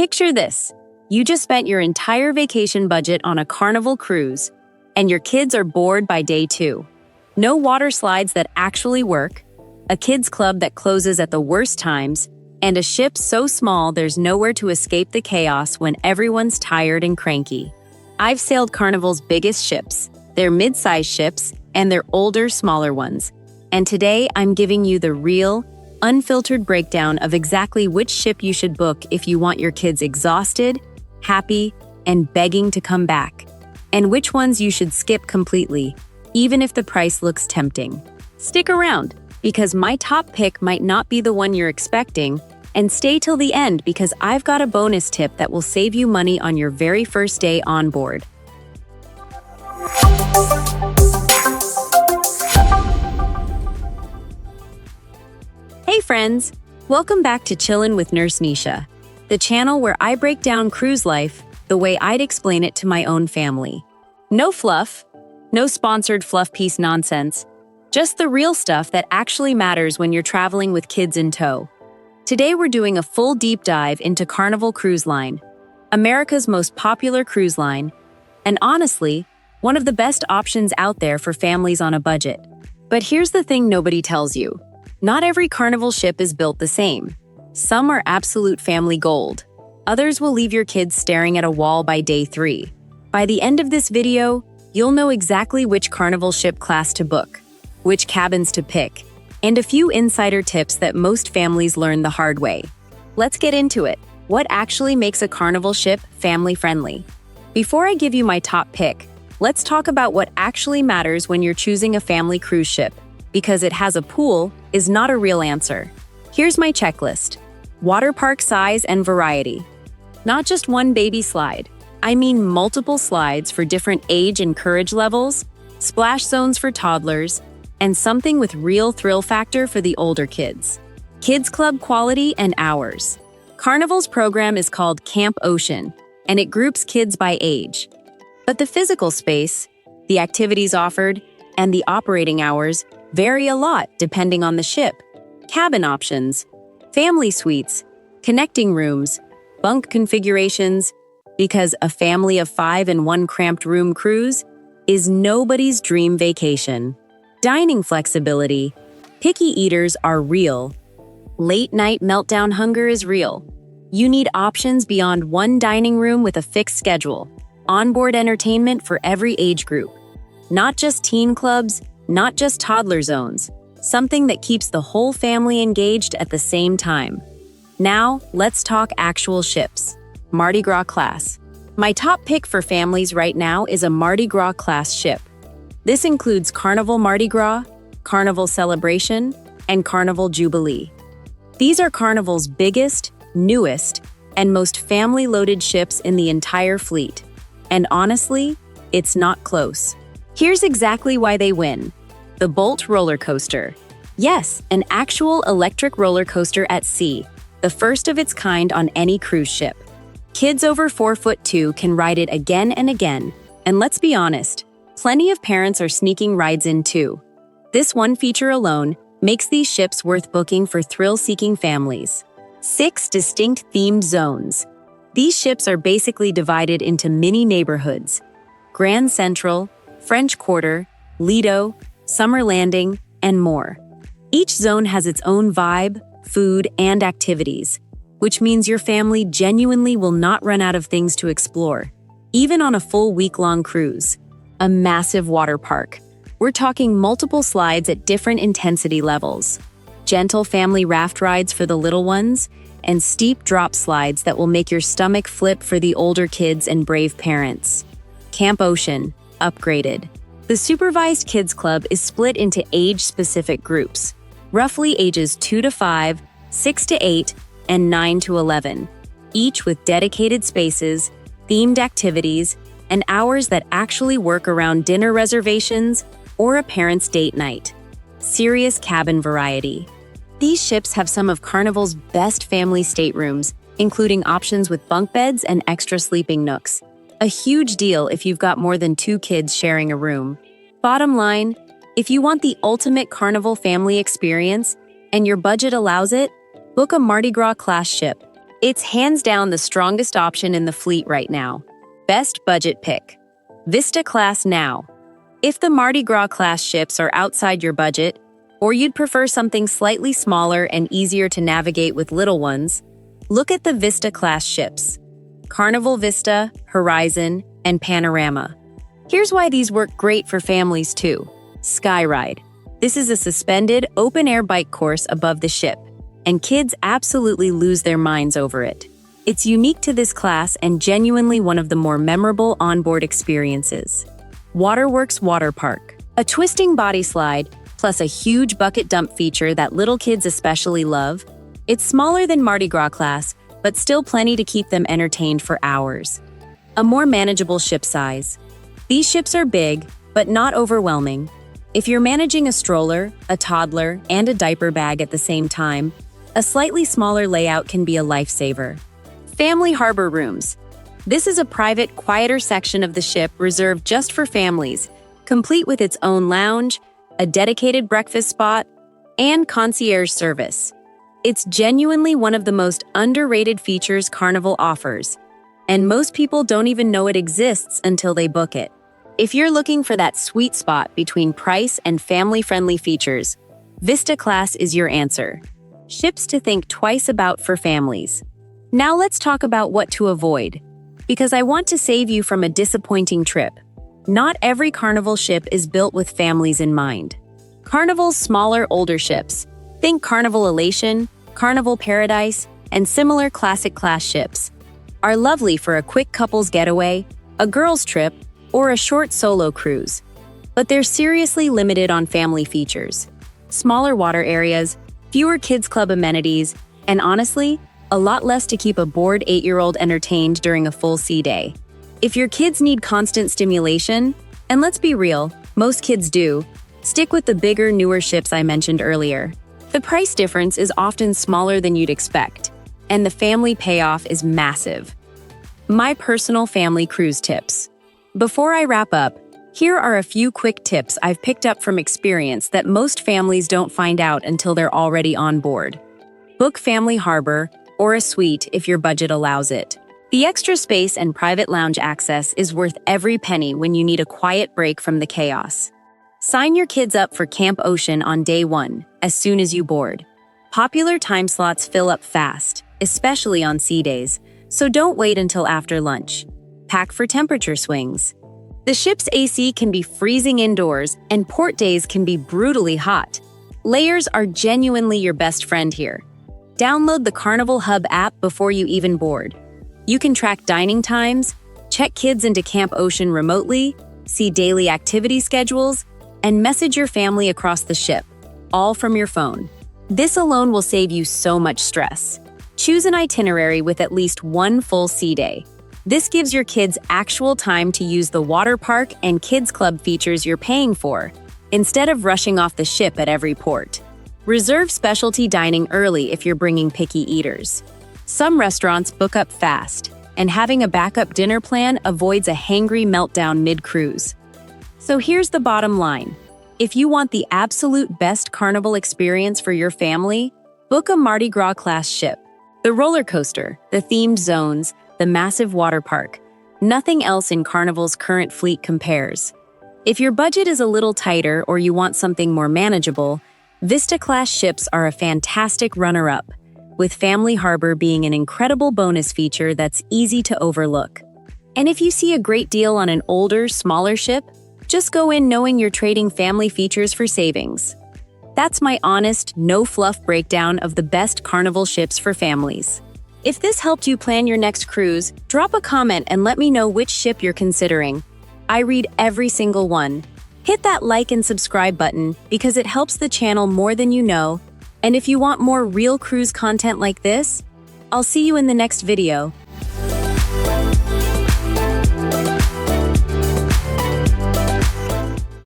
Picture this. You just spent your entire vacation budget on a Carnival cruise, and your kids are bored by day 2. No water slides that actually work, a kids club that closes at the worst times, and a ship so small there's nowhere to escape the chaos when everyone's tired and cranky. I've sailed Carnival's biggest ships, their mid-sized ships, and their older, smaller ones. And today, I'm giving you the real, unfiltered breakdown of exactly which ship you should book if you want your kids exhausted, happy, and begging to come back, and which ones you should skip completely, even if the price looks tempting. Stick around, because my top pick might not be the one you're expecting, and stay till the end because I've got a bonus tip that will save you money on your very first day on board. Hey friends, welcome back to Chillin' with Nurse Nisha, the channel where I break down cruise life the way I'd explain it to my own family. No fluff, no sponsored fluff piece nonsense, just the real stuff that actually matters when you're traveling with kids in tow. Today we're doing a full deep dive into Carnival Cruise Line, America's most popular cruise line, and honestly, one of the best options out there for families on a budget. But here's the thing nobody tells you. Not every Carnival ship is built the same. Some are absolute family gold. Others will leave your kids staring at a wall by day 3. By the end of this video, you'll know exactly which Carnival ship class to book, which cabins to pick, and a few insider tips that most families learn the hard way. Let's get into it. What actually makes a Carnival ship family-friendly? Before I give you my top pick, let's talk about what actually matters when you're choosing a family cruise ship, because it has a pool is not a real answer. Here's my checklist. Water park size and variety. Not just one baby slide. I mean multiple slides for different age and courage levels, splash zones for toddlers, and something with real thrill factor for the older kids. Kids Club quality and hours. Carnival's program is called Camp Ocean, and it groups kids by age. But the physical space, the activities offered, and the operating hours vary a lot depending on the ship. Cabin options, family suites, connecting rooms, bunk configurations, because a family of 5 in one cramped room cruise is nobody's dream vacation. Dining flexibility. Picky eaters are real. Late night meltdown hunger is real. You need options beyond one dining room with a fixed schedule. Onboard entertainment for every age group. Not just teen clubs, not just toddler zones. Something that keeps the whole family engaged at the same time. Now, let's talk actual ships. Mardi Gras class. My top pick for families right now is a Mardi Gras class ship. This includes Carnival Mardi Gras, Carnival Celebration, and Carnival Jubilee. These are Carnival's biggest, newest, and most family-loaded ships in the entire fleet. And honestly, it's not close. Here's exactly why they win. The Bolt roller coaster. Yes, an actual electric roller coaster at sea, the first of its kind on any cruise ship. Kids over 4'2" can ride it again and again, and let's be honest, plenty of parents are sneaking rides in too. This one feature alone makes these ships worth booking for thrill-seeking families. 6 distinct themed zones. These ships are basically divided into mini neighborhoods: Grand Central, French Quarter, Lido, Summer Landing, and more. Each zone has its own vibe, food, and activities, which means your family genuinely will not run out of things to explore, even on a full week-long cruise. A massive water park. We're talking multiple slides at different intensity levels, gentle family raft rides for the little ones, and steep drop slides that will make your stomach flip for the older kids and brave parents. Camp Ocean, upgraded. The supervised kids club is split into age-specific groups, roughly ages 2 to 5, 6 to 8, and 9 to 11, each with dedicated spaces, themed activities, and hours that actually work around dinner reservations or a parent's date night. Serious cabin variety. These ships have some of Carnival's best family staterooms, including options with bunk beds and extra sleeping nooks. A huge deal if you've got more than 2 kids sharing a room. Bottom line, if you want the ultimate Carnival family experience and your budget allows it, book a Mardi Gras class ship. It's hands down the strongest option in the fleet right now. Best budget pick. Vista Class now. If the Mardi Gras class ships are outside your budget, or you'd prefer something slightly smaller and easier to navigate with little ones, look at the Vista Class ships. Carnival Vista, Horizon, and Panorama. Here's why these work great for families too. Skyride. This is a suspended, open-air bike course above the ship, and kids absolutely lose their minds over it. It's unique to this class and genuinely one of the more memorable onboard experiences. Waterworks Water Park. A twisting body slide, plus a huge bucket dump feature that little kids especially love. It's smaller than Mardi Gras class, but still plenty to keep them entertained for hours. A more manageable ship size. These ships are big, but not overwhelming. If you're managing a stroller, a toddler, and a diaper bag at the same time, a slightly smaller layout can be a lifesaver. Family Harbor Rooms. This is a private, quieter section of the ship reserved just for families, complete with its own lounge, a dedicated breakfast spot, and concierge service. It's genuinely one of the most underrated features Carnival offers, and most people don't even know it exists until they book it. If you're looking for that sweet spot between price and family-friendly features, Vista Class is your answer. Ships to think twice about for families. Now let's talk about what to avoid, because I want to save you from a disappointing trip. Not every Carnival ship is built with families in mind. Carnival's smaller, older ships, think Carnival Elation, Carnival Paradise, and similar classic class ships, are lovely for a quick couple's getaway, a girls' trip, or a short solo cruise. But they're seriously limited on family features. Smaller water areas, fewer kids' club amenities, and honestly, a lot less to keep a bored 8-year-old entertained during a full sea day. If your kids need constant stimulation, and let's be real, most kids do, stick with the bigger, newer ships I mentioned earlier. The price difference is often smaller than you'd expect, and the family payoff is massive. My personal family cruise tips. Before I wrap up, here are a few quick tips I've picked up from experience that most families don't find out until they're already on board. Book Family Harbor or a suite if your budget allows it. The extra space and private lounge access is worth every penny when you need a quiet break from the chaos. Sign your kids up for Camp Ocean on day 1, as soon as you board. Popular time slots fill up fast, especially on sea days, so don't wait until after lunch. Pack for temperature swings. The ship's AC can be freezing indoors, and port days can be brutally hot. Layers are genuinely your best friend here. Download the Carnival Hub app before you even board. You can track dining times, check kids into Camp Ocean remotely, see daily activity schedules, and message your family across the ship, all from your phone. This alone will save you so much stress. Choose an itinerary with at least one full sea day. This gives your kids actual time to use the water park and kids club features you're paying for, instead of rushing off the ship at every port. Reserve specialty dining early if you're bringing picky eaters. Some restaurants book up fast, and having a backup dinner plan avoids a hangry meltdown mid-cruise. So here's the bottom line. If you want the absolute best Carnival experience for your family, book a Mardi Gras class ship. The roller coaster, the themed zones, the massive water park. Nothing else in Carnival's current fleet compares. If your budget is a little tighter or you want something more manageable, Vista-class ships are a fantastic runner-up, with Family Harbor being an incredible bonus feature that's easy to overlook. And if you see a great deal on an older, smaller ship, just go in knowing you're trading family features for savings. That's my honest, no-fluff breakdown of the best Carnival ships for families. If this helped you plan your next cruise, drop a comment and let me know which ship you're considering. I read every single one. Hit that like and subscribe button because it helps the channel more than you know. And if you want more real cruise content like this, I'll see you in the next video.